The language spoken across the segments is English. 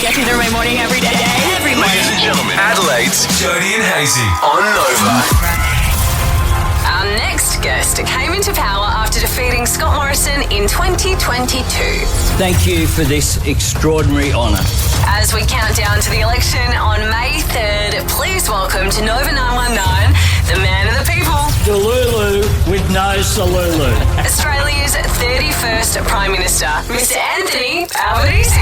Getting through my morning every day. Ladies and gentlemen, Adelaide's Jodie and Hazy on Nova. Our next guest came into power after defeating Scott Morrison in 2022. Thank you for this extraordinary honour. As we count down to the election on May 3rd, please welcome to Nova 919, the man of the people. Delulu with no Salulu. Australia's 31st Prime Minister, Mr. Anthony Albanese.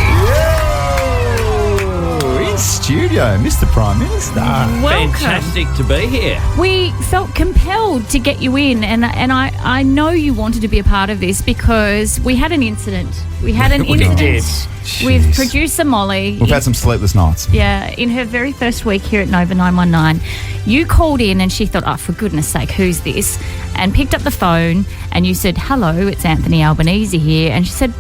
In studio, Mr. Prime Minister. Welcome. Fantastic to be here. We felt compelled to get you in, and I know you wanted to be a part of this because we had an incident. We had an incident with Jeez. producer Molly. We've had some sleepless nights. Yeah, in her very first week here at Nova 919. You called in and she thought, oh, for goodness sake, who's this? And picked up the phone and you said, hello, it's Anthony Albanese here. And she said,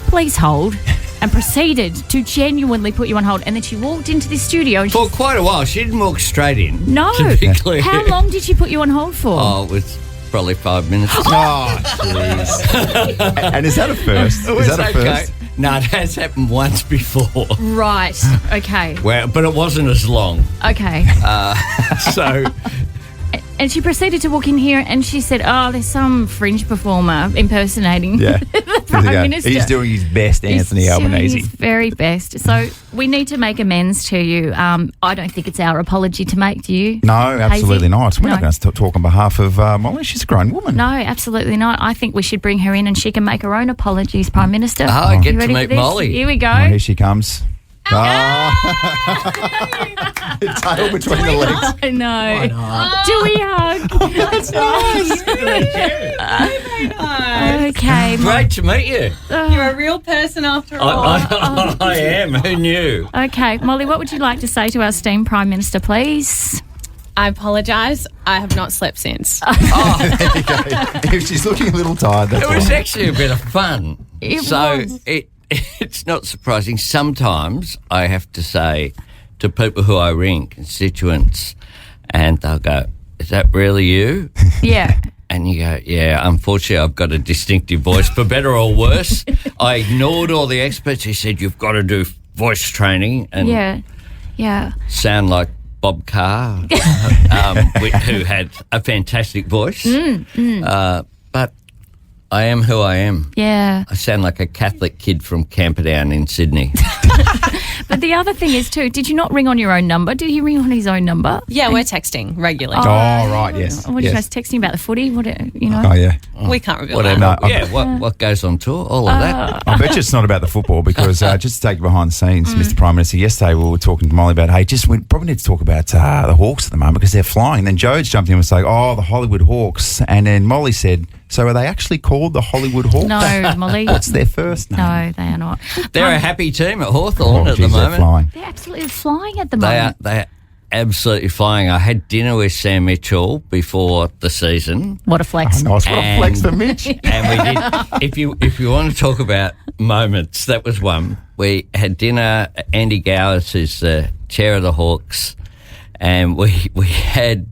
please hold. And proceeded to genuinely put you on hold. And then she walked into the studio. And For quite a while. She didn't walk straight in. No. To be clear. How long did she put you on hold for? Oh, it was probably 5 minutes. Oh, jeez. And is that a first? It was Is that a okay. first? No, it has happened once before. Right. Okay. Well, but it wasn't as long. Okay. So, And she proceeded to walk in here and she said, oh, there's some fringe performer impersonating Yeah. the Prime Minister. He's doing his best, Anthony He's Albanese. doing his very best. So we need to make amends to you. I don't think it's our apology to make, do you? No, absolutely Hazy? not. We're No. not going to talk on behalf of Molly. She's a grown woman. No, absolutely not. I think we should bring her in and she can make her own apologies, Prime Minister. I get You to ready for meet this? Molly. Here we go. Oh, here she comes. Oh. Tail between the legs. I know. Do we hug? That's nice. Okay. great to meet you. You're a real person after all. I am. Who knew? Okay, Molly, what would you like to say to our esteemed Prime Minister, please? I apologise. I have not slept since. There you go. If she's looking a little tired, that's It was all. actually a bit of fun. It so was. it's not surprising. Sometimes I have to say to people who I ring, constituents, and they'll go, is that really you? Yeah. And you go, yeah, unfortunately I've got a distinctive voice, for better or worse. I ignored all the experts who said you've got to do voice training and Yeah. sound like Bob Carr, who had a fantastic voice. But I am who I am. Yeah. I sound like a Catholic kid from Camperdown in Sydney. But the other thing is too, did you not ring on your own number? Did he ring on his own number? Yeah, we're texting regularly. Oh, right, yes. What did you yes. guys texting about the footy? What you know? Oh, yeah. We can't reveal Whatever. that. No, Yeah, what goes on tour? All of that. I bet you it's not about the football because just to take you behind the scenes, Mr. Prime Minister, yesterday we were talking to Molly about, hey, we probably need to talk about the Hawks at the moment because they're flying. Then Jodes jumped in and was like, oh, the Hollywood Hawks. And then Molly said, so are they actually called the Hollywood Hawks? No, Molly. What's their first name? No, they are not. They're a happy team at Hawthorn at the geez, they're moment. flying. They're absolutely flying at the They are, moment. they are absolutely flying. I had dinner with Sam Mitchell before the season. What a flex. Nice. What a flex for Mitch. And we did. If you want to talk about moments, that was one. We had dinner. Andy Gowers, who's the chair of the Hawks, and we had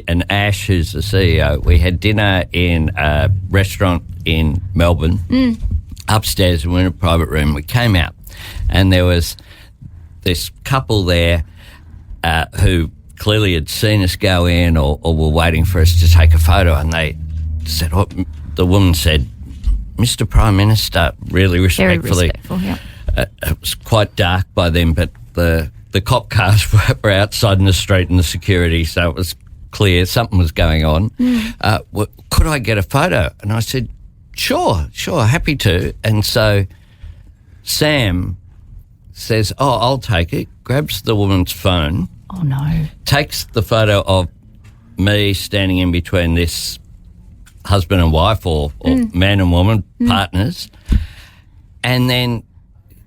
and Ash, who's the CEO. We had dinner in a restaurant in Melbourne, upstairs. We were in a private room. We came out, and there was this couple there who clearly had seen us go in or were waiting for us to take a photo, and they said, the woman said, Mr. Prime Minister, really Very respectfully. respectful, yeah. It was quite dark by then, but the cop cars were outside in the street and the security, so it was clear something was going on. Could I get a photo? And I said, sure, happy to. And so Sam says, I'll take it, grabs the woman's phone, Oh, no. takes the photo of me standing in between this husband and wife or man and woman, partners, and then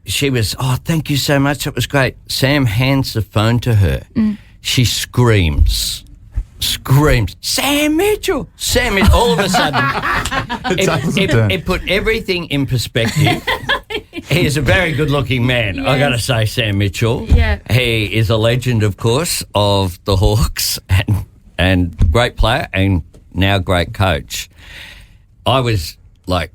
she was, thank you so much, it was great. Sam hands the phone to her. She screams, Sam Mitchell, all of a sudden. It put everything in perspective. He is a very good-looking man, Yes. I got to say, Sam Mitchell. Yeah. He is a legend, of course, of the Hawks and great player and now great coach. I was like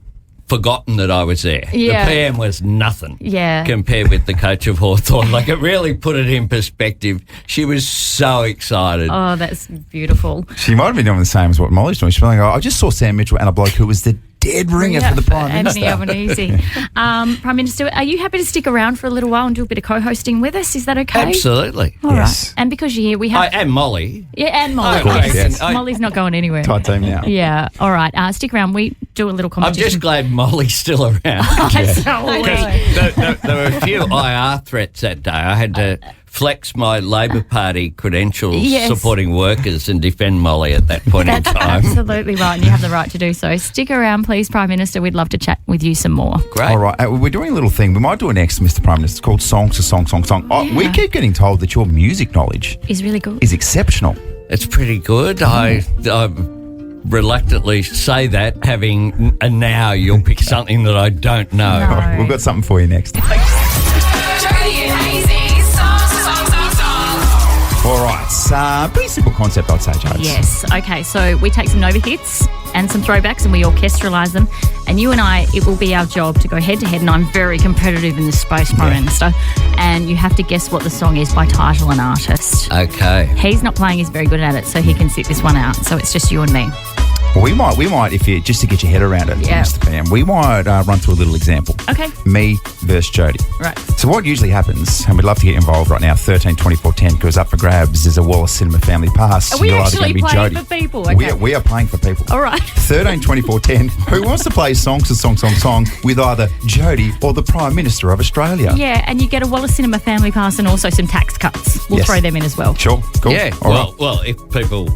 forgotten that I was there. Yeah. The PM was nothing compared with the coach of Hawthorn. Like, it really put it in perspective. She was so excited. Oh, that's beautiful. She might have been doing the same as what Molly's doing. She's like, I just saw Sam Mitchell and a bloke who was the dead ringer for the Prime Minister. Anthony Albanese. Prime Minister, are you happy to stick around for a little while and do a bit of co-hosting with us? Is that okay? Absolutely. All right. And because you're here, we have... and Molly. Yeah, and Molly. Of course, yes. yes. Molly's not going anywhere. Tight team now. Yeah. All right. Stick around. We do a little I'm competition. just glad Molly's still around. There were a few IR threats that day. I had to flex my Labor Party credentials supporting workers and defend Molly at that point in time. Absolutely right, and you have the right to do so. Stick around, please, Prime Minister. We'd love to chat with you some more. Great. All right. We're doing a little thing. We might do it next, Mr. Prime Minister. It's called Song to Song, Song, Song. Yeah. We keep getting told that your music knowledge Is really good. is exceptional. It's pretty good. I reluctantly say that, having a now you'll pick something that I don't know. No. We've got something for you next. Jodie and Hazy, song. All right. Pretty simple concept, I'd say, Jodes. Yes. Okay, so we take some Nova hits and some throwbacks and we orchestralise them. And you and I, it will be our job to go head-to-head, and I'm very competitive in this space, Prime Minister. And you have to guess what the song is by title and artist. Okay. He's not playing, he's very good at it, so he can sit this one out. So it's just you and me. Well, we might, if you just to get your head around it, Mr. PM, we might run through a little example. Okay. Me versus Jodie. Right. So what usually happens, and we'd love to get involved right now, 13 24 10 goes up for grabs, is a Wallace Cinema Family Pass. Are we You're either actually gonna be playing Jodie. for people? Okay. We are playing for people. All right. 13 24 10. Who wants to play Song to Song, Song, Song with either Jodie or the Prime Minister of Australia? Yeah, and you get a Wallace Cinema Family Pass and also some tax cuts. We'll throw them in as well. Sure. Cool. Yeah. All right. Well, if people,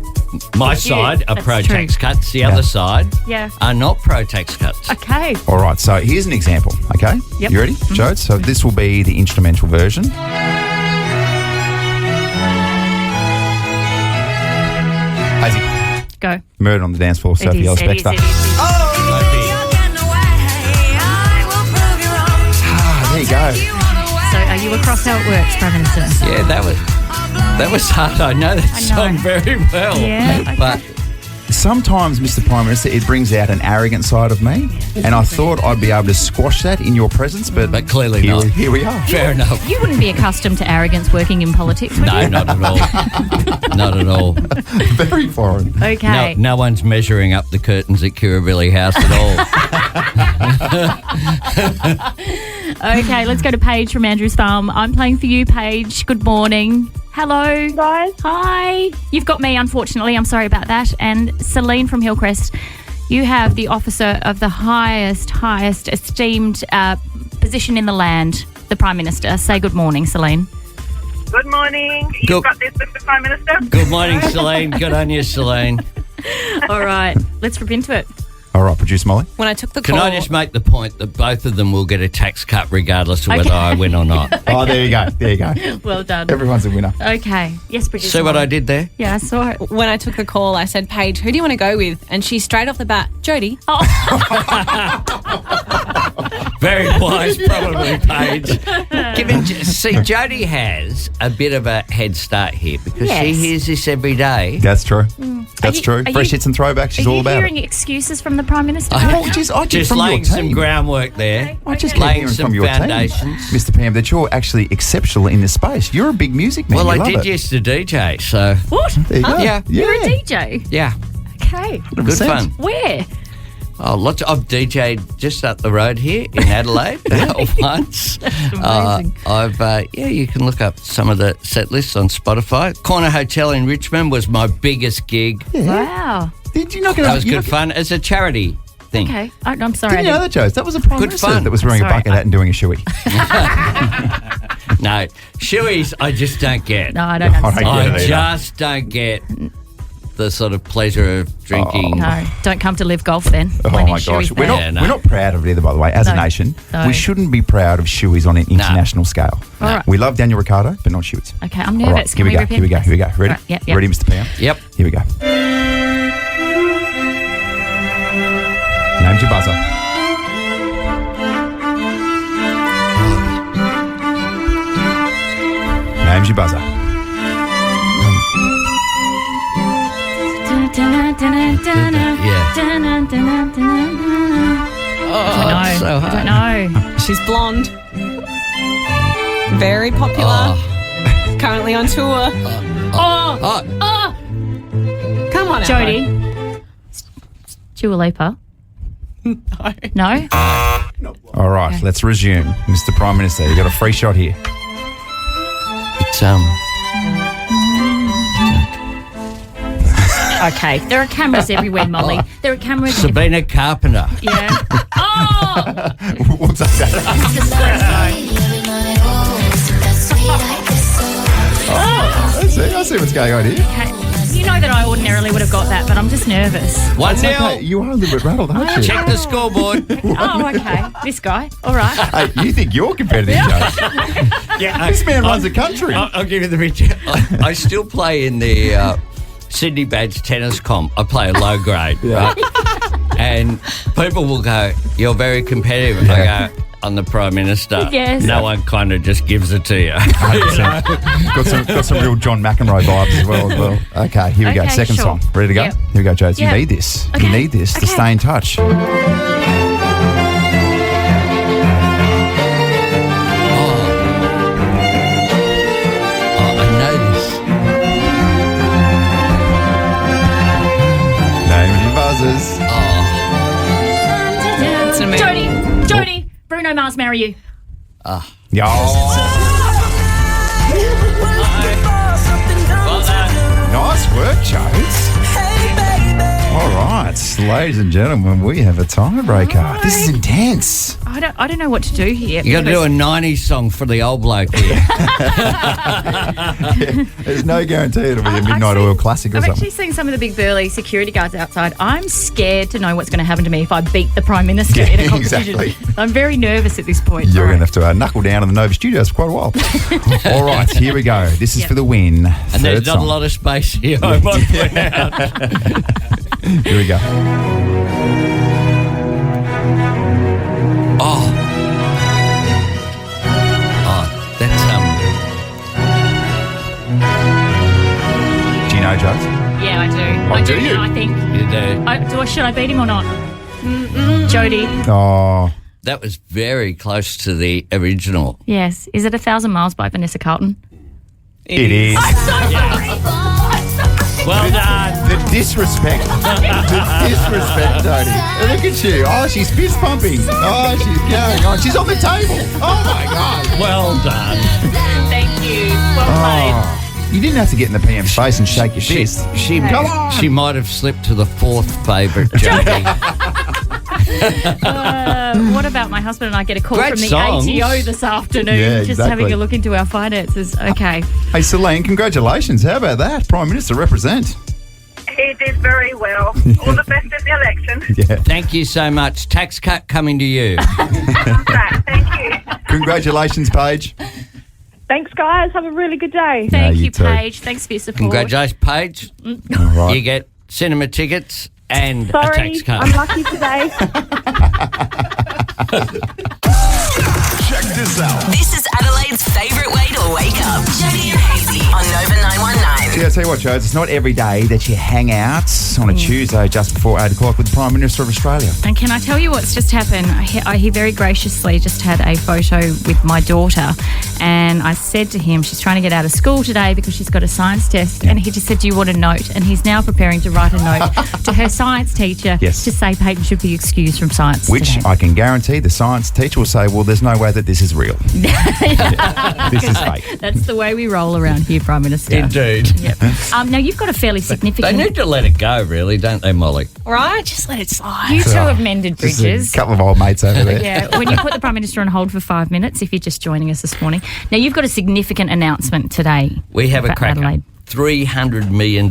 my side are that's pro-tax true. cuts, the other side Yeah. are not pro-tax cuts. Okay. All right, so here's an example, okay? Yep. You ready, Jode? So this will be the instrumental version. Hazy, Go. Murder on the Dance Floor, Sophie Ellis Bextor. It is. There you go. So are you across how it works, Prime Minister? Yeah, that was hard. I know that I know. song very well. Yeah, okay. But Sometimes, Mr. Prime Minister, it brings out an arrogant side of me, and I thought I'd be able to squash that in your presence, but clearly not. Here we are. Fair enough. You wouldn't be accustomed to arrogance working in politics, would No, you? not at all. Not at all. Very foreign. Okay. No one's measuring up the curtains at Kirribilli House at all. Okay, let's go to Paige from Andrew's Farm. I'm playing for you, Paige. Good morning. Hello. Guys. Hi. You've got me, unfortunately. I'm sorry about that. And Celine from Hillcrest, you have the officer of the highest esteemed position in the land, the Prime Minister. Say good morning, Celine. Good morning. Good- You've got this, Mr. Prime Minister. Good morning, Celine. Good on you, Celine. All right, let's rip into it. All right, producer Molly. When I took the Can call, I just make the point that both of them will get a tax cut regardless of whether Okay. I win or not? Oh, there you go. There you go. Well done. Everyone's a winner. Okay. Yes, producer. See what Molly. I did there? Yeah, I saw it. when I took the call, I said, Paige, who do you want to go with? And she straight off the bat, Jodie. Very wise, probably, Paige. See, Jodie has a bit of a head start here because Yes. she hears this every day. That's true. That's you- true. are Fresh you- hits and throwbacks. She's Are all you about hearing it. excuses from the Prime Minister? Oh, geez, I did Just from your laying some team. groundwork there. I just keep laying hearing some from your foundations. team, Mr. Pam, that you're actually exceptional in this space. You're a big music man. Well, You I love did it. used to DJ, so What? There you go. Yeah. You're a DJ? yeah, Okay. good 100%. fun. Where? Oh, lots. I've DJ'd just up the road here in Adelaide once. amazing. You can look up some of the set lists on Spotify. Corner Hotel in Richmond was my biggest gig. Wow. Did you not get That was good fun as a charity thing. Okay. Oh, I'm sorry. Didn't you know that, Joe? That was a Prime Good Minister fun. that was wearing a Sorry, bucket hat and doing a shoey. No, shoeies I just don't get. No, I don't I don't understand. get I it either. just don't get the sort of pleasure of drinking. No, don't come to live golf then. Oh When my his gosh, shoey's we're there. not Yeah, no. we're not proud of it either. By the way, as a No. nation, No. we shouldn't be proud of shoeys on an international scale. All right. We love Daniel Ricciardo, but not shoeys. Okay, I'm All right, nervous. here we go. rip Here we go. in? Here we go. Ready? All right, yep. Ready, Mr. Pam? Yep. Here we go. Name's your buzzer. Name's your buzzer. I so don't hard. know. She's blonde. Very popular. Currently on tour. Oh, Come on, Jodie. Dua Lipa. No? All right, let's resume. Mr. Prime Minister, you got a free shot here. It's Okay, there are cameras everywhere, Molly. There are cameras. Sabina Carpenter. Yeah. Oh! We'll take that. I see what's going on here. Okay. You know that I ordinarily would have got that, but I'm just nervous. 1-0. Okay, you are a little bit rattled, aren't you? Check the scoreboard. Oh, okay. This guy. All right. Hey, you think you're competitive, Joe? Yeah, This man runs a country. I'll give you the picture. I still play in the Sydney Badge tennis comp. I play a low grade, right? And people will go, "You're very competitive." I go, "I'm the Prime Minister." Yes. No one kind of just gives it to you. 100%. got some real John McEnroe vibes as well. Okay, here we go. Okay, Second sure. song. Ready to go? Yep. Here we go, Jodes. Yep. You need this. Okay. You need this to Okay. stay in touch. I know this. Name and buzzers. It's an amazing- Jodie. Bruno Mars, marry you. Yeah. Nice work, Jodes. All right, ladies and gentlemen, we have a tiebreaker. This is intense. I don't know what to do here. You got to do a 90s song for the old bloke here. There's no guarantee it'll be a I've Midnight seen- Oil classic or I've something. actually seen some of the big burly security guards outside. I'm scared to know what's going to happen to me if I beat the Prime Minister in a competition. Exactly. I'm very nervous at this point. You're All going right. to have to knuckle down in the Nova Studios for quite a while. All right, here we go. This is Yep. for the win. And there's not a lot of space here. I might point out. Here we go. Oh, that's Do you know, Jodes? Yeah, I do. Oh, I do do you? now, I think. you do. Should I beat him or not? Jodie. Oh, That was very close to the original. Yes. Is it 1,000 Miles by Vanessa Carlton? it is. Well done. The disrespect. The disrespect, Tony. Look at you. Oh, she's fist pumping. Oh, she's going on. She's on the table. Oh, my God. Well done. Thank you. Well played. Oh, you didn't have to get in the PM's face and shake your fist. Come on. She might have slipped to the fourth favourite, Jodie. What about my husband and I get a call Great from the songs. ATO this afternoon, Yeah, just exactly. having a look into our finances. Okay. Hey, Celine, congratulations. How about that? Prime Minister represent. He did very well. All the best at the election. Yeah. Thank you so much. Tax cut coming to you. Right, thank you. Congratulations, Paige. Thanks, guys. Have a really good day. Thank you you, too. Paige. Thanks for your support. Congratulations, Paige. All right. You get cinema tickets and a Sorry, tax cut. I'm lucky today. Check this out. This is Adelaide's favourite way to wake up. Jodie and Hazy on Nova 919. Yeah, I'll tell you what, Jodes, it's not every day that you hang out on a Tuesday just before 8 o'clock with the Prime Minister of Australia. And can I tell you what's just happened? He very graciously just had a photo with my daughter, and I said to him, she's trying to get out of school today because she's got a science test, and he just said, do you want a note? And he's now preparing to write a note to her science teacher Yes. to say Peyton should be excused from science Which today. I can guarantee the science teacher will say, well, there's no way that this is real. Yeah, this is fake. That's the way we roll around here, Prime Minister. Indeed. Yep. Now, you've got a fairly They significant... need to let it go, really, don't they, Molly? Right? Just let it slide. You two have mended Just bridges. a couple of old mates over there. Yeah, when you put the Prime Minister on hold for 5 minutes, if you're just joining us this morning. Now, you've got a significant announcement today. We have a for cracker. Adelaide. $300 million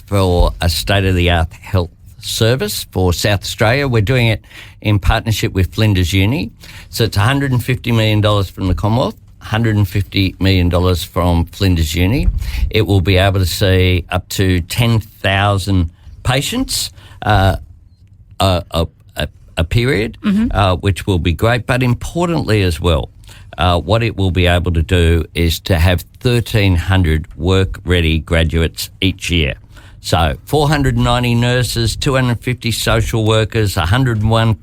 for a state-of-the-art health service for South Australia. We're doing it in partnership with Flinders Uni. So it's $150 million from the Commonwealth, $150 million from Flinders Uni. It will be able to see up to 10,000 patients a period, which will be great. But importantly as well, what it will be able to do is to have 1,300 work-ready graduates each year. So 490 nurses, 250 social workers, 101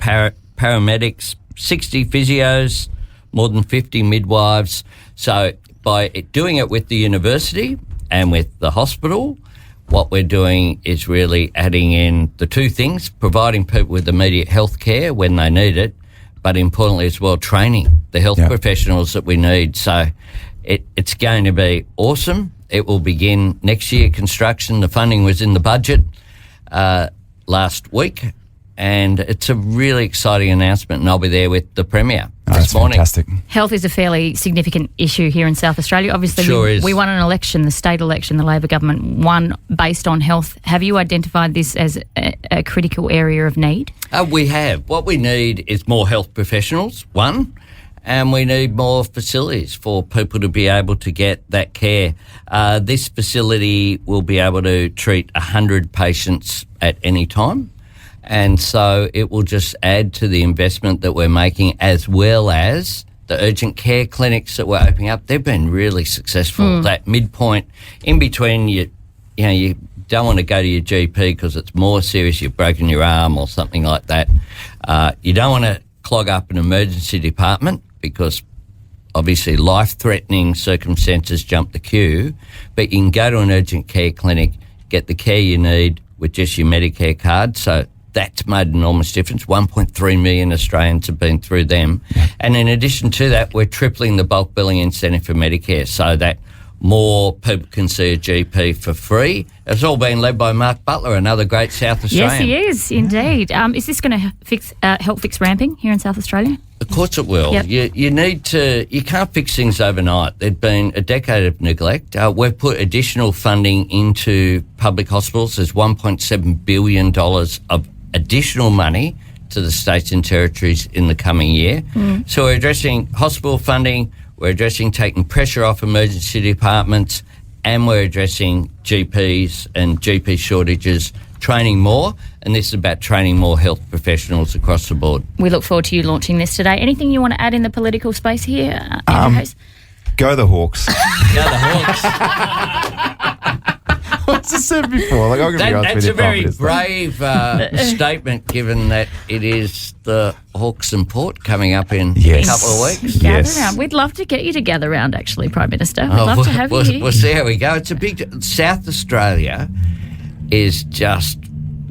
paramedics, 60 physios, more than 50 midwives. So by doing it with the university and with the hospital, what we're doing is really adding in the two things, providing people with immediate health care when they need it, but importantly as well, training the health professionals that we need. So it's going to be awesome. It will begin next year, construction. The funding was in the budget last week, and it's a really exciting announcement, and I'll be there with the Premier this morning. Fantastic. Health is a fairly significant issue here in South Australia. Obviously, we won an election, the state election, the Labor government won based on health. Have you identified this as a critical area of need? We have. What we need is more health professionals, one, and we need more facilities for people to be able to get that care. This facility will be able to treat 100 patients at any time. And so it will just add to the investment that we're making, as well as the urgent care clinics that we're opening up. They've been really successful. That midpoint in between, you don't want to go to your GP because it's more serious, you've broken your arm or something like that. You don't want to clog up an emergency department because obviously life-threatening circumstances jump the queue, but you can go to an urgent care clinic, get the care you need with just your Medicare card. So that's made an enormous difference. 1.3 million Australians have been through them. And in addition to that, we're tripling the bulk billing incentive for Medicare so that more people can see a GP for free. It's all been led by Mark Butler, another great South Australian. Yes, he is, indeed. Is this going to help fix ramping here in South Australia? Of course it will. Yep. You can't fix things overnight. There'd been a decade of neglect. We've put additional funding into public hospitals. There's $1.7 billion of additional money to the states and territories in the coming year. So we're addressing hospital funding, we're addressing taking pressure off emergency departments, and we're addressing GPs and GP shortages, training more, and this is about training more health professionals across the board. We look forward to you launching this today. Anything you want to add in the political space here, Andrew Hayes? Go the Hawks. Go the Hawks. What's I said before? Like, I'm gonna be honest That's with a you, very brave statement, given that it is the Hawks and Port coming up in a couple of weeks. Gather round. We'd love to get you to gather round, actually, Prime Minister. We'd love to have you here. We'll see how we go. It's a big... South Australia is just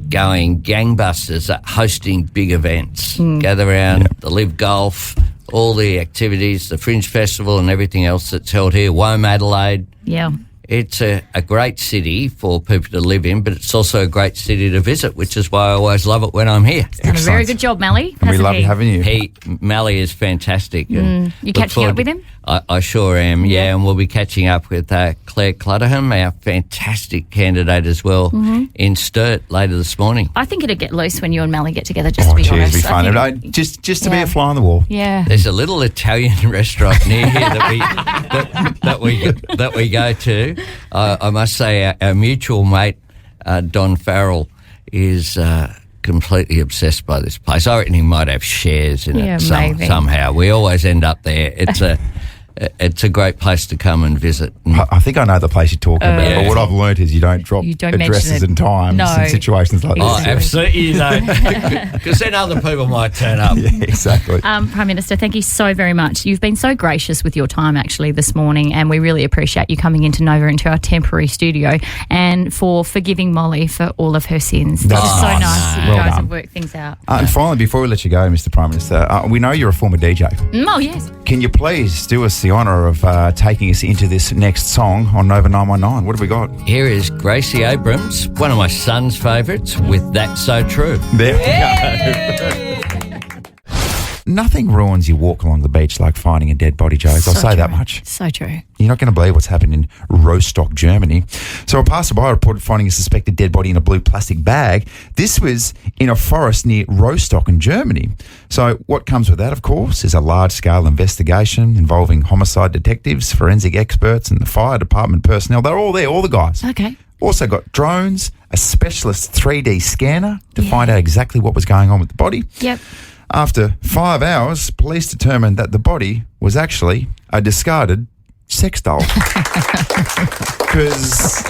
going gangbusters at hosting big events. Gather round, the Live Golf, all the activities, the Fringe Festival and everything else that's held here. Wome Adelaide. Yeah. It's a great city for people to live in, but it's also a great city to visit, which is why I always love it when I'm here. Done a very good job, Mally. And we love having you. Mally is fantastic. And you catching up with him? I sure am, and we'll be catching up with Claire Clutterham, our fantastic candidate as well, in Sturt later this morning. I think it'd get loose when you and Mally get together, just to be honest. It'd be fun. Just to be a fly on the wall. Yeah. There's a little Italian restaurant near here that we go to. I must say our mutual mate, Don Farrell, is completely obsessed by this place. I reckon he might have shares in it somehow. We always end up there. It's a great place to come and visit. I think I know the place you're talking about, but what I've learnt is you don't drop addresses and times in situations like this. Oh, absolutely you don't. Because then other people might turn up. Yeah, exactly. Prime Minister, thank you so very much. You've been so gracious with your time, actually, this morning, and we really appreciate you coming into Nova, into our temporary studio, and for forgiving Molly for all of her sins. That's so nice that you guys have worked things out. And finally, before we let you go, Mr. Prime Minister, we know you're a former DJ. Oh, yes. Can you please do us the honour of taking us into this next song on Nova 919? What have we got? Here is Gracie Abrams, one of my son's favourites, with That's So True. There we go. Nothing ruins your walk along the beach like finding a dead body, Joes. I'll say that much. So true. You're not going to believe what's happened in Rostock, Germany. So a passerby reported finding a suspected dead body in a blue plastic bag. This was in a forest near Rostock in Germany. So what comes with that, of course, is a large-scale investigation involving homicide detectives, forensic experts and the fire department personnel. They're all there, all the guys. Okay. Also got drones, a specialist 3D scanner to find out exactly what was going on with the body. Yep. After 5 hours, police determined that the body was actually a discarded sex doll. Because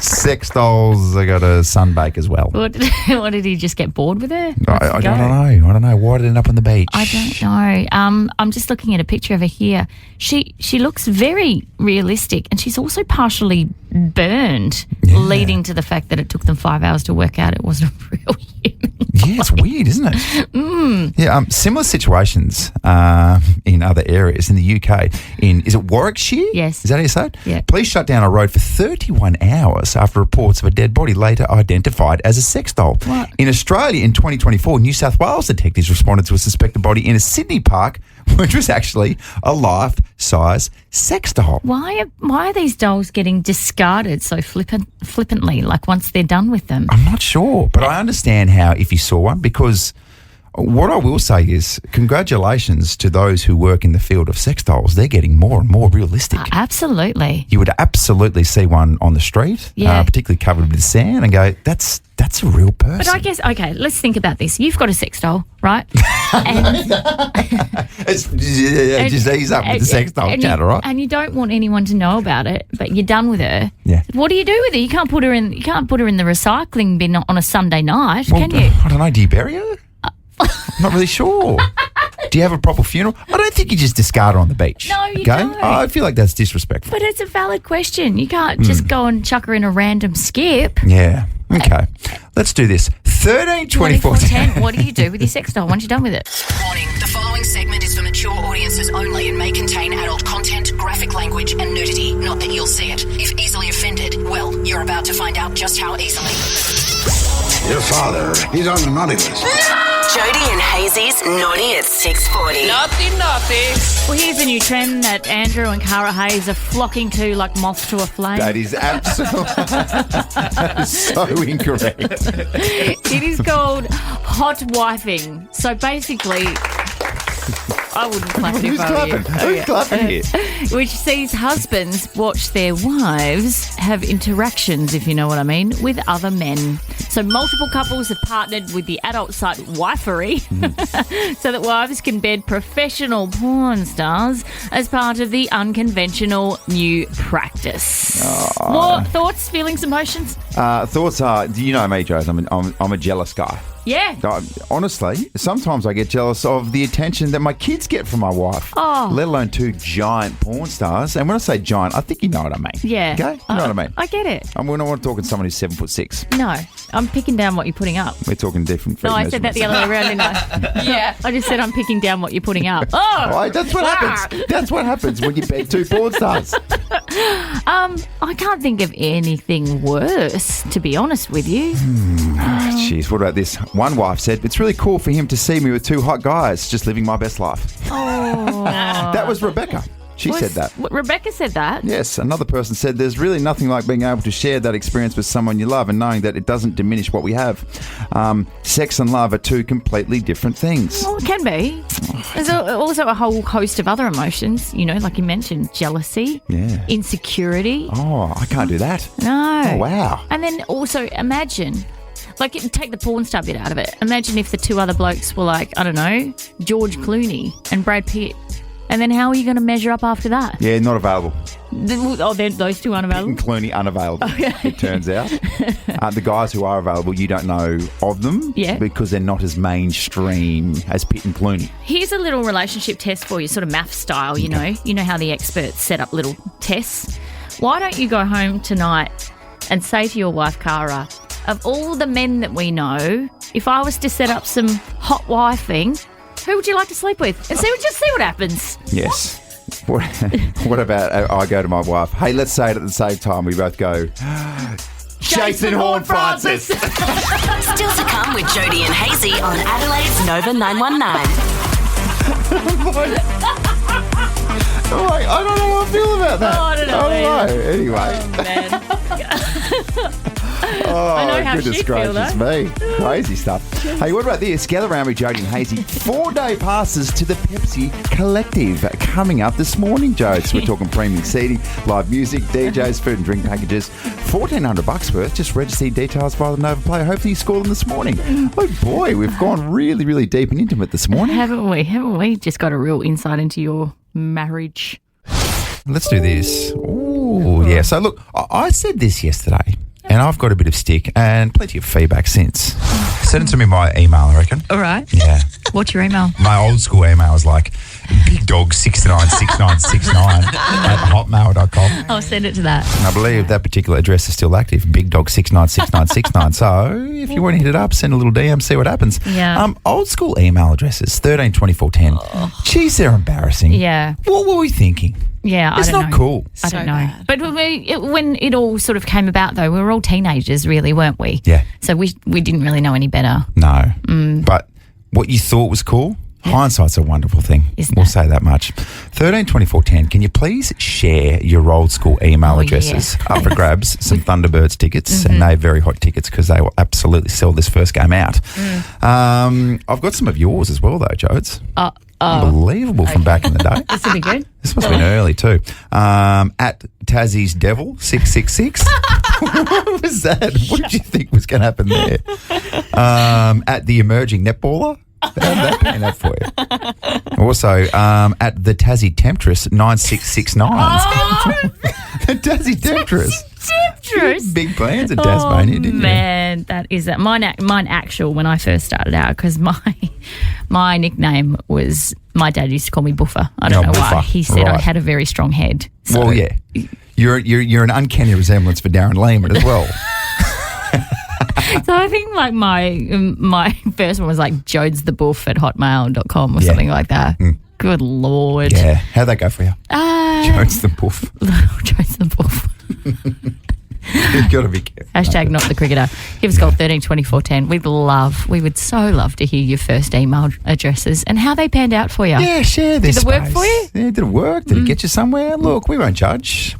Sex dolls. I got a sunbake as well. What did he just get bored with her? I don't know. Why did it end up on the beach? I don't know. I'm just looking at a picture of her here. She looks very realistic, and she's also partially burned, leading to the fact that it took them 5 hours to work out it wasn't a real human. Yeah, it's weird, isn't it? Yeah, similar situations in other areas in the UK. Is it Warwickshire? Yes. Is that how you say it? Yeah. Police shut down a road for 31 hours after reports of a dead body later identified as a sex doll. What? In Australia in 2024, New South Wales detectives responded to a suspected body in a Sydney park, which was actually a life-size sex doll. Why are these dolls getting discarded so flippantly, like once they're done with them? I'm not sure, but I understand how if you saw one, because what I will say is congratulations to those who work in the field of sex dolls. They're getting more and more realistic. Absolutely. You would absolutely see one on the street, particularly covered with sand, and go, that's a real person. But I guess, okay, let's think about this. You've got a sex doll, right? And just ease up with the sex doll chat, all right? And you don't want anyone to know about it, but you're done with her. Yeah. What do you do with her? You can't put her in the recycling bin on a Sunday night, can you? I don't know. Do you bury her? I'm not really sure. Do you have a proper funeral? I don't think you just discard her on the beach. No, you don't. I feel like that's disrespectful. But it's a valid question. You can't just go and chuck her in a random skip. Yeah. Okay. Let's do this. 13, 24, 10. What do you do with your sex doll once you're done with it? Warning, the following segment is for mature audiences only and may contain adult content, graphic language and nudity. Not that you'll see it. If easily offended, well, you're about to find out just how easily. Your father, he's on the naughty list. Jodie and Hazy's Naughty at 6:40. Well, here's a new trend that Andrew and Cara Hayes are flocking to like moths to a flame. That is absolutely that is so incorrect. It is called hot wifing. So basically, I wouldn't clap it if I were you. Who's clapping here? Which sees husbands watch their wives have interactions, if you know what I mean, with other men. So multiple couples have partnered with the adult site Wifery so that wives can bed professional porn stars as part of the unconventional new practice. More thoughts, feelings, emotions? Thoughts are, you know me, Joe, I'm a jealous guy. Yeah. Honestly, sometimes I get jealous of the attention that my kids get from my wife, let alone two giant porn stars. And when I say giant, I think you know what I mean. Yeah. Okay? You know what I mean? I get it. We're not talking someone who's 7'6". No, I'm picking down what you're putting up. We're talking different feet No, I said that the other way around, didn't I? Yeah. I just said I'm picking down what you're putting up. Oh! That's what happens. That's what happens when you bed two porn stars. I can't think of anything worse, to be honest with you. Jeez, what about this? One wife said, it's really cool for him to see me with two hot guys just living my best life. Oh. That was Rebecca. She said that. Rebecca said that? Yes. Another person said, there's really nothing like being able to share that experience with someone you love and knowing that it doesn't diminish what we have. Sex and love are two completely different things. Well, it can be. There's also a whole host of other emotions, you know, like you mentioned, jealousy, insecurity. Oh, I can't do that. No. Oh, wow. And then also imagine, like, take the porn star bit out of it. Imagine if the two other blokes were like, I don't know, George Clooney and Brad Pitt. And then how are you going to measure up after that? Yeah, not available. Those two aren't available? Clooney unavailable, it turns out. The guys who are available, you don't know of them because they're not as mainstream as Pitt and Clooney. Here's a little relationship test for you, sort of math style, you know. You know how the experts set up little tests? Why don't you go home tonight and say to your wife, Cara, of all the men that we know, if I was to set up some hot wifing, who would you like to sleep with? And just see what happens. Yes. What about I go to my wife, hey, let's say it at the same time. We both go, Jason Horne-Francis. Still to come with Jodie and Hazy on Adelaide's Nova 919. I don't know how I feel about that. Oh, I don't know. Anyway. Oh, man. Oh, I know how goodness she'd feel, gracious me. Crazy stuff. Hey, what about this? Gather around with Jodie and Hazy. 4-day passes to the Pepsi Collective coming up this morning, Joe. So we're talking premium seating, live music, DJs, food and drink packages. $1,400 worth. Just register your details via the Nova Player. Hopefully you score them this morning. Oh, boy, we've gone really, really deep and intimate this morning. Haven't we? Just got a real insight into your marriage. Let's do this. Ooh, yeah. So, look, I said this yesterday, and I've got a bit of stick and plenty of feedback since. Send it to me by email, I reckon. All right. Yeah. What's your email? My old school email was like bigdog696969 at hotmail.com. I'll send it to that. And I believe that particular address is still active, bigdog696969. So if you want to hit it up, send a little DM, see what happens. Yeah. Old school email addresses, 132410. Geez, they're embarrassing. Yeah. What were we thinking? Yeah, It's I don't not know. cool. I So don't know. bad. But when it all sort of came about, though, we were all teenagers, really, weren't we? Yeah. So we didn't really know any better. No. But what you thought was cool, hindsight's a wonderful thing. Isn't We'll it? say that much. 132410, can you please share your old school email Oh, addresses? yes, Up for grabs, some Thunderbirds tickets, and they're very hot tickets because they will absolutely sell this first game out. I've got some of yours as well, though, Jodes. Unbelievable from back in the day. This will be good. This must have been early too. At Tassie's Devil 666. What was that? What did you think was going to happen there? At the Emerging Netballer. How'd that pan out for you? Also, at the Tassie Temptress 9669. The Tassie Temptress. Temptress. Big plans in Tasmania, didn't you? Man, that is that. Mine actual when I first started out, because my nickname was, my dad used to call me Buffer. I don't know Buffer. why. He said I Right. had a very strong head. So, Well, yeah. You're an uncanny resemblance for Darren Lehman as well. So I think like my first one was like Jodes the Buff at hotmail.com or Yeah. something like that. Good Lord. Yeah. How'd that go for you? Jones the Buff. Jodes the Buff. You've got to be careful. Hashtag not the cricketer. Give us a call 132410. We would so love to hear your first email addresses and how they panned out for you. Yeah, share this. Did it work for you? Yeah, did it work? Did it get you somewhere? Look, we won't judge.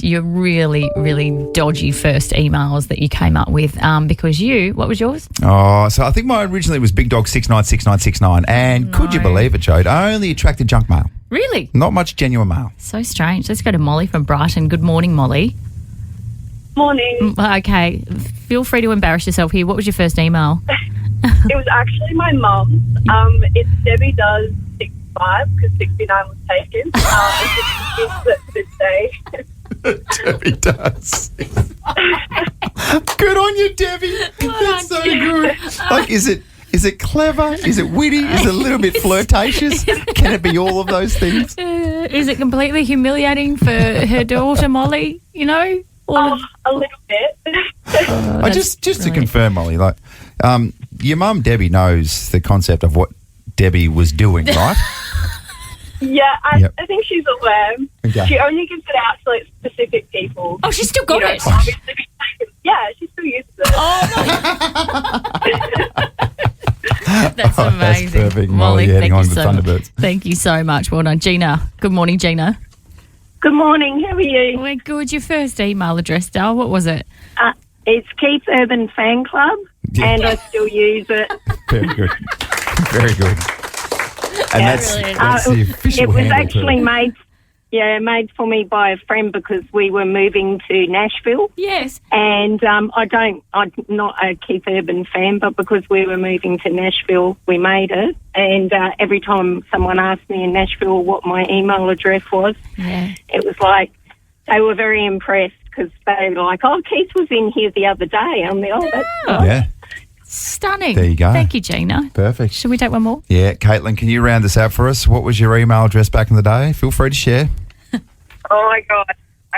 Your really, really dodgy first emails that you came up with because what was yours? Oh, so I think mine originally was Big Dog 696969, and could you believe it, Jode? I only attracted junk mail. Really? Not much genuine mail. So strange. Let's go to Molly from Brighton. Good morning, Molly. Morning. Okay, feel free to embarrass yourself here. What was your first email? It was actually my mum. It's Debbie does 65 because 69 was taken. It's this day. Debbie does. Good on you, Debbie. That's so good. Like, is it clever? Is it witty? Is it a little bit flirtatious? Can it be all of those things? Is it completely humiliating for her daughter, Molly? You know? A little bit. Just to confirm, Molly, like, your mum, Debbie, knows the concept of what Debbie was doing, right? Yeah, I think she's aware. Okay. She only gives it out to like specific people. Oh, she's still got it. Obviously be taken. Yeah, she still uses it. That's amazing. That's perfect, Molly. Heading on to the Thunderbirds. Thank you so much. Well done, Gina. Good morning, Gina. Good morning. How are you? We're good. Your first email address, Dale. What was it? It's Keith Urban Fan Club, and I still use it. Very good. Very good. And that's the official It was handle actually too. made for me by a friend because we were moving to Nashville. Yes. And I'm not a Keith Urban fan, but because we were moving to Nashville, we made it. And every time someone asked me in Nashville what my email address was, it was like they were very impressed because they were like, "Oh, Keith was in here the other day." I'm like, "Oh, that's nice." Yeah. Stunning. There you go. Thank you, Gina. Perfect. Should we take one more? Yeah, Caitlin, can you round this out for us? What was your email address back in the day? Feel free to share. Oh, my God.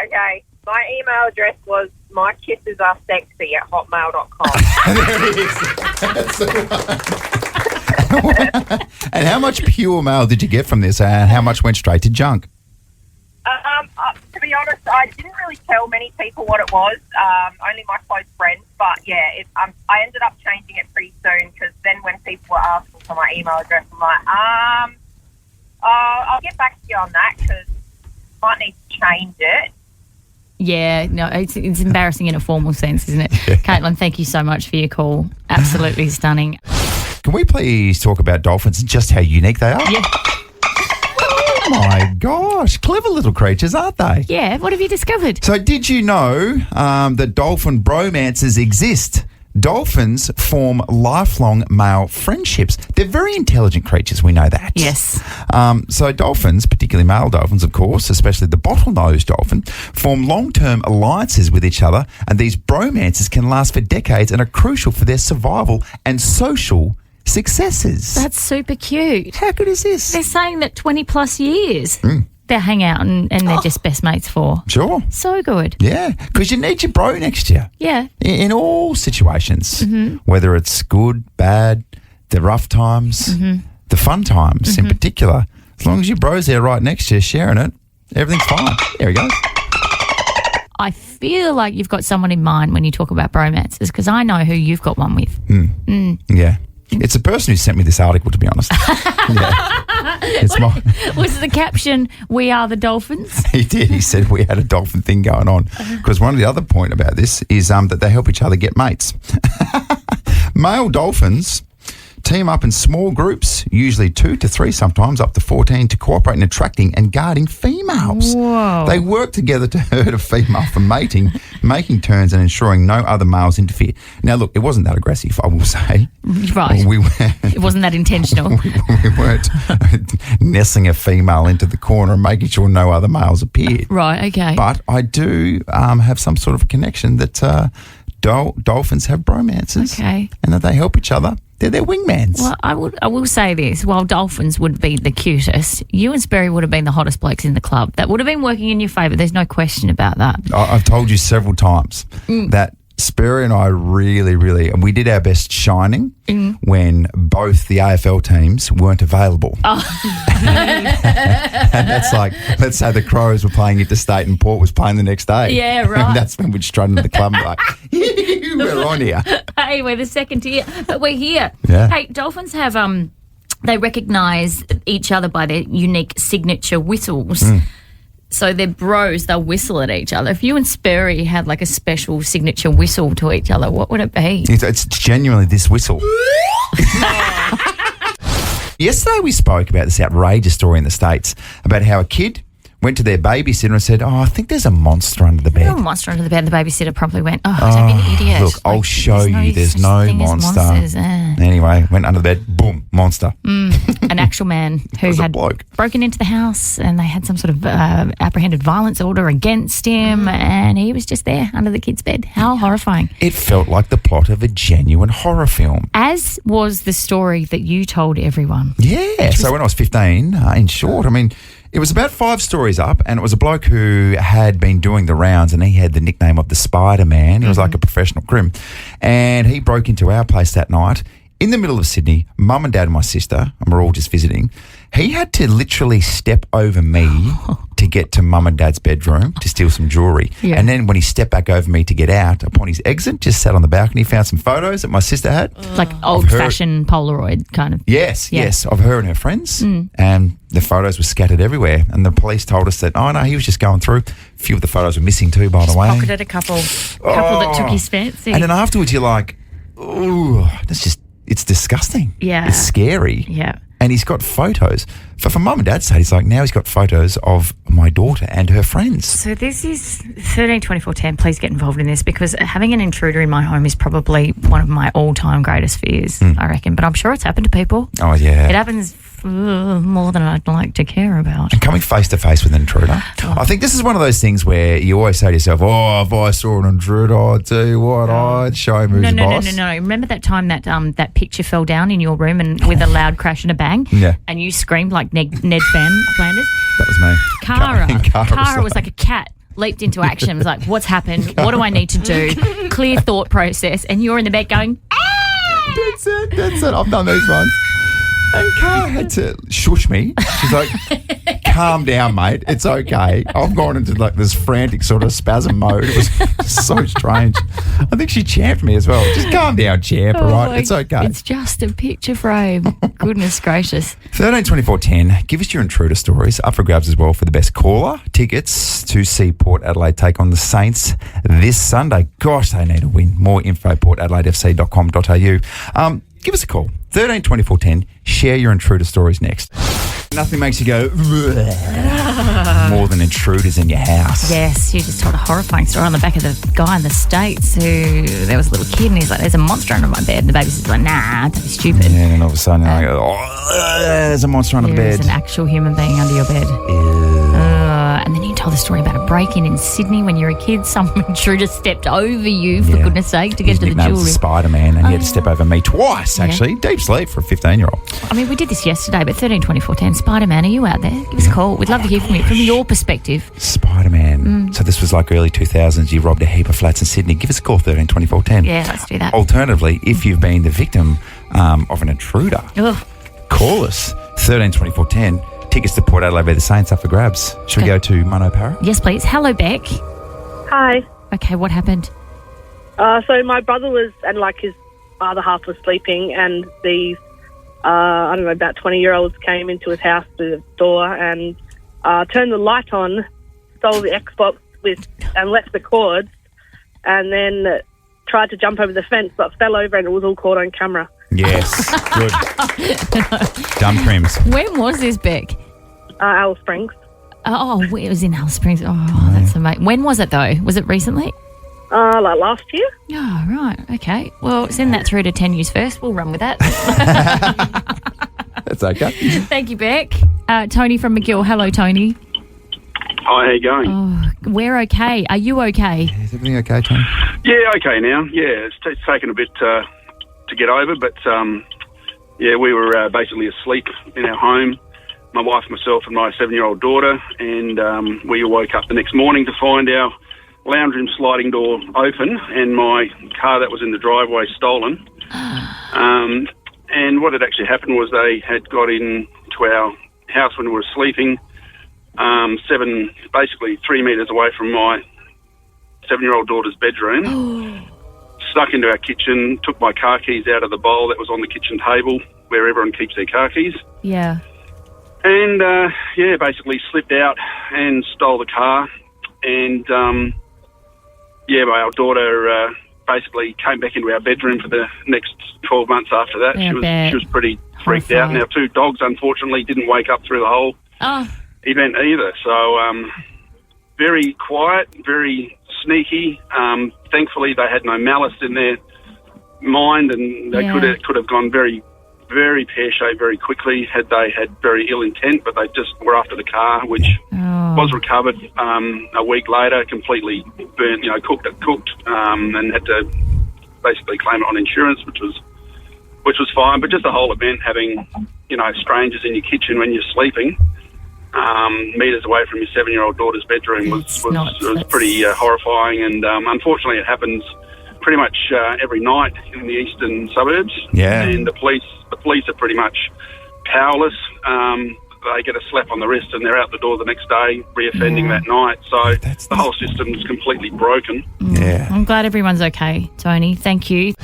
Okay. My email address was mykissesaresexy@hotmail.com. There it is. That's the one. And how much pure mail did you get from this, and how much went straight to junk? To be honest, I didn't really tell many people what it was, only my close friends. But, yeah, I ended up changing it pretty soon because then when people were asking for my email address, I'm like, I'll get back to you on that because I might need to change it. Yeah, no, it's embarrassing in a formal sense, isn't it? Caitlin, thank you so much for your call. Absolutely stunning. Can we please talk about dolphins and just how unique they are? Yeah. Oh, my gosh. Clever little creatures, aren't they? Yeah, what have you discovered? So did you know that dolphin bromances exist? Dolphins form lifelong male friendships. They're very intelligent creatures, we know that. Yes. So dolphins, particularly male dolphins, of course, especially the bottlenose dolphin, form long-term alliances with each other, and these bromances can last for decades and are crucial for their survival and social successes. That's super cute. How good is this? They're saying that 20 plus years they hang out and they're just best mates for. Sure. So good. Yeah, because you need your bro next to you. Yeah. In all situations, whether it's good, bad, the rough times, the fun times in particular. As long as your bro's there right next to you sharing it, everything's fine. There he goes. I feel like you've got someone in mind when you talk about bromances because I know who you've got one with. Yeah. It's the person who sent me this article, to be honest. It's Was the caption, "We are the Dolphins"? He did. He said we had a dolphin thing going on. Because one of the other point about this is that they help each other get mates. Male dolphins team up in small groups, usually 2 to 3, sometimes up to 14, to cooperate in attracting and guarding females. Whoa. They work together to herd a female for mating, making turns and ensuring no other males interfere. Now, look, it wasn't that aggressive, I will say. Right. It wasn't that intentional. We weren't nestling a female into the corner and making sure no other males appeared. Right, okay. But I do have some sort of a connection that dolphins have bromances. Okay. And that they help each other. They're their wingmans. Well, I will say this. While dolphins would be the cutest, you and Sperry would have been the hottest blokes in the club. That would have been working in your favour. There's no question about that. I've told you several times that Sperry and I really, and we did our best shining when both the AFL teams weren't available. Oh. And that's like, let's say the Crows were playing interstate and Port was playing the next day. Yeah, right. And that's when we'd strut into the club and be like, we're on here. Hey, we're the second tier, but we're here. Yeah. Hey, dolphins have, they recognise each other by their unique signature whistles. So they're bros, they'll whistle at each other. If you and Sperry had like a special signature whistle to each other, what would it be? It's genuinely this whistle. Yesterday we spoke about this outrageous story in the States about how a kid went to their babysitter and said, I think there's a monster under the bed. A monster under the bed. The babysitter promptly went, don't be an idiot. Look, I'll show you. There's no monster. Anyway, went under the bed, boom, monster. An actual man who had broken into the house and they had some sort of apprehended violence order against him and he was just there under the kid's bed. How horrifying. It felt like the plot of a genuine horror film. As was the story that you told everyone. Yeah. So when I was 15, in short, I mean, it was about 5 stories up and it was a bloke who had been doing the rounds and he had the nickname of the Spider-Man. He was like a professional crim. And he broke into our place that night in the middle of Sydney, mum and dad and my sister, and we're all just visiting. He had to literally step over me to get to mum and dad's bedroom to steal some jewellery. Yeah. And then when he stepped back over me to get out, upon his exit, just sat on the balcony, found some photos that my sister had. Like old-fashioned Polaroid kind of. Yes, of her and her friends. And the photos were scattered everywhere. And the police told us that, no, he was just going through. A few of the photos were missing too, by the way. Pocketed a couple that took his fancy. And then afterwards you're like, ooh, it's disgusting. Yeah. It's scary. Yeah. And he's got photos. For mum and dad's sake, he's like, now he's got photos of my daughter and her friends. So this is 13 24 10. Please get involved in this because having an intruder in my home is probably one of my all-time greatest fears, I reckon. But I'm sure it's happened to people. Oh, yeah. It happens more than I'd like to care about. And coming face to face with an intruder. I think this is one of those things where you always say to yourself, if I saw an intruder, I'd tell you what, I'd show him who's the boss. No. Remember that time that that picture fell down in your room and with a loud crash and a bang? Yeah. And you screamed like Ned Flanders? That was me. Cara was like a cat. Leaped into action. Was like, what's happened? What do I need to do? Clear thought process. And you're in the bed going, ah! That's it. I've done these ones. And Cara had to shush me. She's like, calm down, mate. It's okay. I've gone into like this frantic sort of spasm mode. It was so strange. I think she champed me as well. Just calm down, champ, all right? It's okay. It's just a picture frame. Goodness gracious. 13 24 10. Give us your intruder stories. Up for grabs as well for the best caller. Tickets to see Port Adelaide take on the Saints this Sunday. Gosh, they need a win. More info, portadelaidefc.com.au. Give us a call. 13 24 10. Share your intruder stories next. Nothing makes you go more than intruders in your house. Yes, you just told a horrifying story on the back of the guy in the States who there was a little kid and he's like, there's a monster under my bed. And the babysitter's like, nah, don't be stupid. Yeah, and all of a sudden I go, there's a monster under the bed. There's an actual human being under your bed. And then you told the story about a break-in in Sydney when you were a kid. Some intruder stepped over you, for goodness sake, to get to the jewellery. Spider-Man, and he had to step over me twice, actually. Deep sleep for a 15-year-old. I mean, we did this yesterday, but 13 24 10, Spider-Man, are you out there? Give us a call. We'd love to hear from you, from your perspective. Spider-Man. So this was like early 2000s. You robbed a heap of flats in Sydney. Give us a call, 13 24 10. Yeah, let's do that. Alternatively, if you've been the victim of an intruder, call us, 13 24 10. Tickets to Port Adelaide by the Saints up for grabs. Should we go to Mono Para? Yes, please. Hello, Beck. Hi. Okay, what happened? So my brother was, and like his other half was sleeping, and these, I don't know, about 20-year-olds came into his house through the door and turned the light on, stole the Xbox and left the cords, and then tried to jump over the fence, but fell over, and it was all caught on camera. Yes, good. Dumb crims. When was this, Beck? Alice Springs. Oh, it was in Alice Springs. Oh, that's amazing. When was it, though? Was it recently? Like last year. Oh, right. Okay. Well, send that through to 10 News First. We'll run with that. That's okay. Thank you, Beck. Tony from McGill. Hello, Tony. Hi, how you going? Oh, we're okay. Are you okay? Is everything okay, Tony? Yeah, okay now. Yeah, it's taken a bit to get over, but yeah, we were basically asleep in our home, my wife, myself, and my 7-year-old daughter, and we woke up the next morning to find our lounge room sliding door open and my car that was in the driveway stolen. And what had actually happened was they had got into our house when we were sleeping, basically 3 metres away from my 7-year-old daughter's bedroom, snuck into our kitchen, took my car keys out of the bowl that was on the kitchen table where everyone keeps their car keys. Yeah. And, yeah, basically slipped out and stole the car. And, yeah, our daughter basically came back into our bedroom for the next 12 months after that. Yeah, she was pretty freaked out. And our 2 dogs, unfortunately, didn't wake up through the whole event either. So very quiet, very sneaky. Thankfully, they had no malice in their mind, and they could have gone very, very pear-shaped very quickly had they had very ill intent, but they just were after the car, which was recovered a week later, completely burnt, cooked, and had to basically claim it on insurance, which was fine. But just the whole event, having strangers in your kitchen when you're sleeping, metres away from your 7-year-old daughter's bedroom was pretty horrifying, and unfortunately it happens pretty much every night in the eastern suburbs. Yeah. And the police are pretty much powerless. They get a slap on the wrist and they're out the door the next day, reoffending that night. So the whole system's completely broken. Yeah. I'm glad everyone's okay, Tony. Thank you.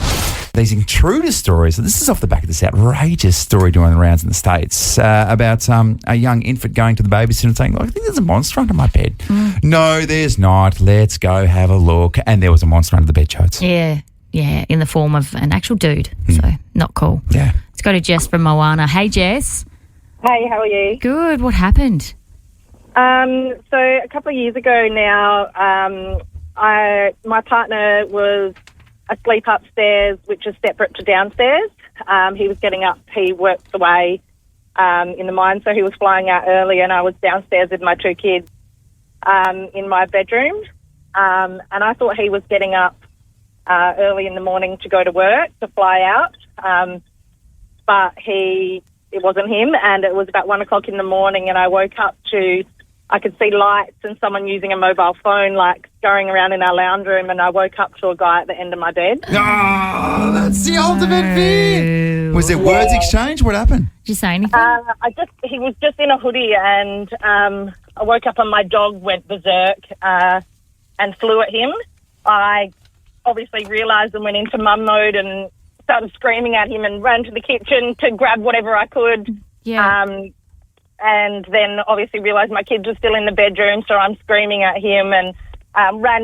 These intruder stories. This is off the back of this outrageous story doing the rounds in the States about a young infant going to the babysitter and saying, I think there's a monster under my bed. No, there's not. Let's go have a look. And there was a monster under the bed, Chodes. Yeah, in the form of an actual dude. So, not cool. Yeah. Let's go to Jess from Moana. Hey, Jess. Hey, how are you? Good. What happened? So a couple of years ago now, my partner was asleep upstairs, which is separate to downstairs. He was getting up. He works away in the mine, so he was flying out early, and I was downstairs with my 2 kids in my bedroom. And I thought he was getting up early in the morning to go to work, to fly out. But it wasn't him, and it was about 1 o'clock in the morning, and I woke up to, I could see lights and someone using a mobile phone, like, going around in our lounge room, and I woke up to a guy at the end of my bed. Oh, that's the ultimate fear. Was there words exchanged? What happened? Did you say anything? He was just in a hoodie, and I woke up and my dog went berserk and flew at him. I obviously realised and went into mum mode and started screaming at him and ran to the kitchen to grab whatever I could. Yeah. And then obviously realised my kids were still in the bedroom, so I'm screaming at him and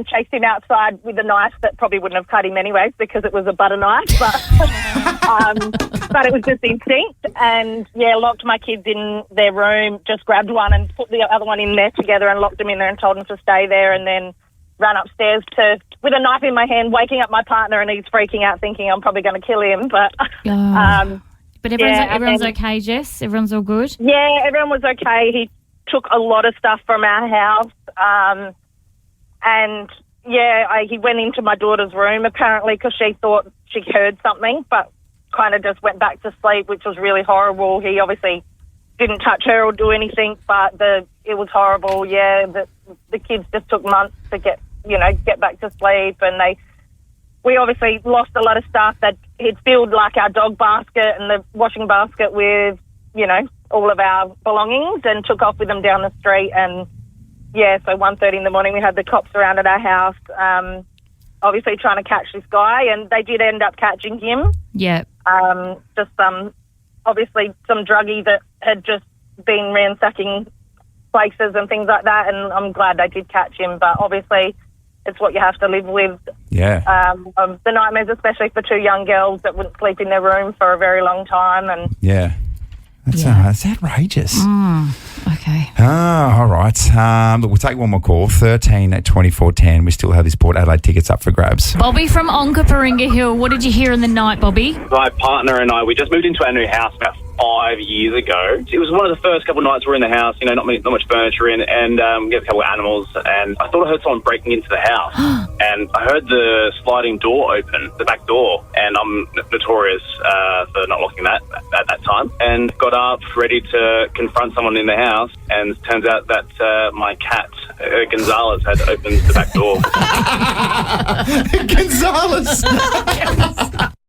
chased him outside with a knife that probably wouldn't have cut him anyways because it was a butter knife. But But it was just instinct, and locked my kids in their room, just grabbed one and put the other one in there together and locked them in there and told them to stay there, and then ran upstairs with a knife in my hand, waking up my partner, and he's freaking out thinking I'm probably going to kill him. But but everyone's okay, Jess? Everyone's all good? Yeah, everyone was okay. He took a lot of stuff from our house, and he went into my daughter's room apparently because she thought she heard something, but kind of just went back to sleep, which was really horrible. He obviously didn't touch her or do anything, but it was horrible. Yeah, the kids just took months to get back to sleep, and we obviously lost a lot of stuff that he'd filled, like our dog basket and the washing basket with, all of our belongings, and took off with them down the street. And so 1:30 in the morning we had the cops around at our house, obviously trying to catch this guy, and they did end up catching him. Yeah. Just obviously some druggie that had just been ransacking places and things like that, and I'm glad they did catch him, but obviously it's what you have to live with. Yeah. The nightmares, especially for two young girls that wouldn't sleep in their room for a very long time. And yeah. That's outrageous. Okay. All right. Look, we'll take one more call. 13 at 2410. We still have these Port Adelaide tickets up for grabs. Bobby from Onkaparinga Hill. What did you hear in the night, Bobby? My partner and I, we just moved into our new house about 5 years ago. It was one of the first couple of nights we were in the house, not much furniture in, and we had a couple of animals, and I thought I heard someone breaking into the house. And I heard the sliding door open, the back door, and I'm notorious for not locking that at that time, and got up ready to confront someone in the house, and it turns out that my cat, Gonzalez, had opened the back door. Gonzalez!